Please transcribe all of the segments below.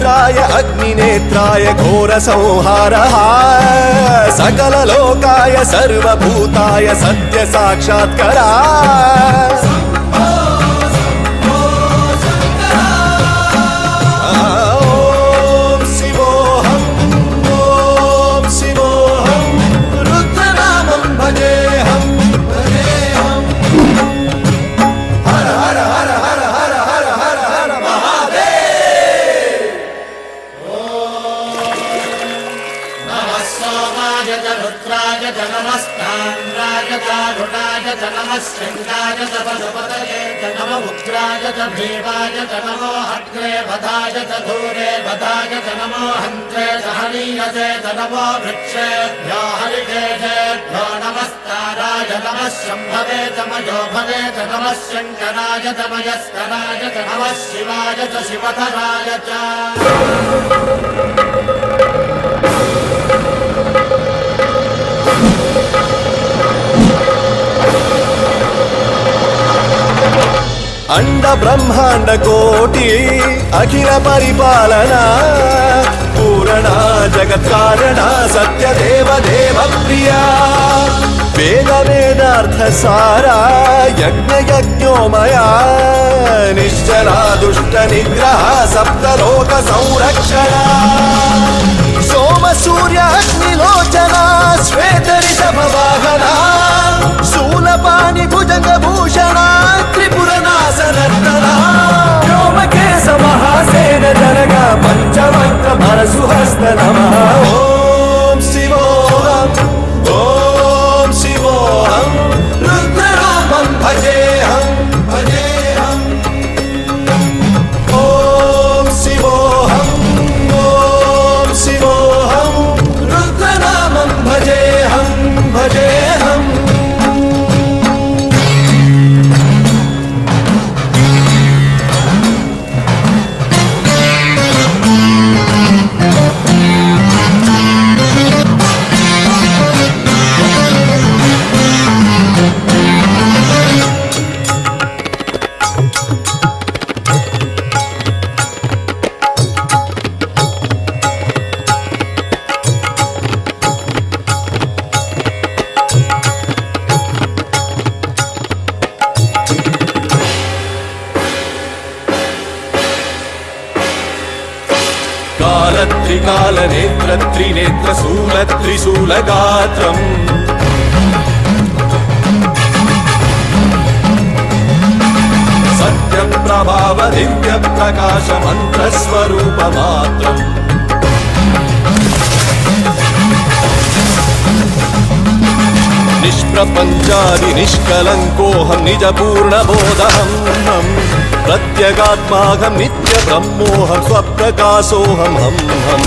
रुद्राय अग्निनेत्राय घोरसंहारः सकललोकाय सर्वभूताय सत्य साक्षात्करा रुद्राय च नमस्ताम्राय च रुणाय च नमः शङ्काय च पशुपतये च नमः उग्राय च भीमाय च नमो हग्रे वधाय च धूरे वधाय च नमो हन्त्रे च हनीयसे च नमो वृक्षेभ्यो हरिकेशेभ्यो नमस्ताराय नमः शम्भवे च मयोभवे च नमः शङ्कराय च मयस्कराय च नमः शिवाय च शिवधराय च अंड ब्रह्मांड कोटि अखिल परिपालना पूरणा जगत् कारणा सत्य देव देव प्रिया वेद वेदार्थ सारा यज्ञ यज्ञोमया निश्चला दुष्ट निग्रह सप्तलोक संरक्षणा सोम सूर्य अग्निलोचना श्वेत ऋषभ वाहना शूलपाणि भुजंग भूषणा व्योमकेश महासेन जनक पंचवक्त्र परशुहस्त नमः ओम शिवोऽहम् ओम शिवोऽहम् रुद्ररूपं भजेऽहम् भजेऽहम् ओम शिवोऽहम् रुद्रनामं भजेऽहम् भजेऽहम् त्रिकाल नेत्र त्रिनेत्र शूल त्रिशूल गात्रम् सत्य प्रभाव दिव्य प्रकाश मंत्र स्वरूप मात्रम् निष्प्रपंचादि निष्कलंकोऽहं निज पूर्ण बोधहम् प्रत्यगात्माहं नित्य ब्रह्मोऽहं स्वप्रकाशोऽहं हम हम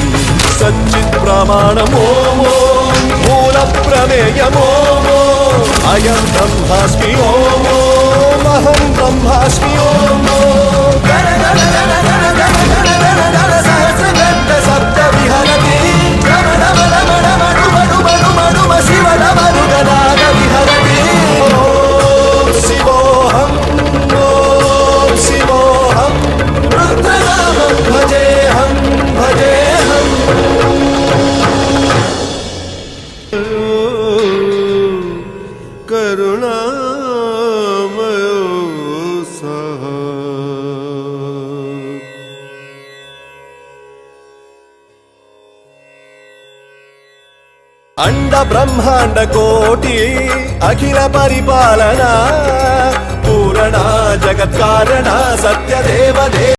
सच्चित् प्रमाणम् ओम ओम मूल प्रमेयम् ओम ओम अयं ब्रह्मास्मि ओम ओम अहं ब्रह्मास्मि ओम ओम गण गण गण गण गण गण गण गण सहस्रगण सप्त विहरति रम रम रम रम डुम डुम डुम डुम शिव नम रुगनाद विहरति ओम शिवोऽहम् रुद्रनामं भजेऽहम् भजेऽहम् करुणामयो सः अंड ब्रह्मांड कोटि अखिल परिपालना पूरणा जगत् कारणा सत्य देव देव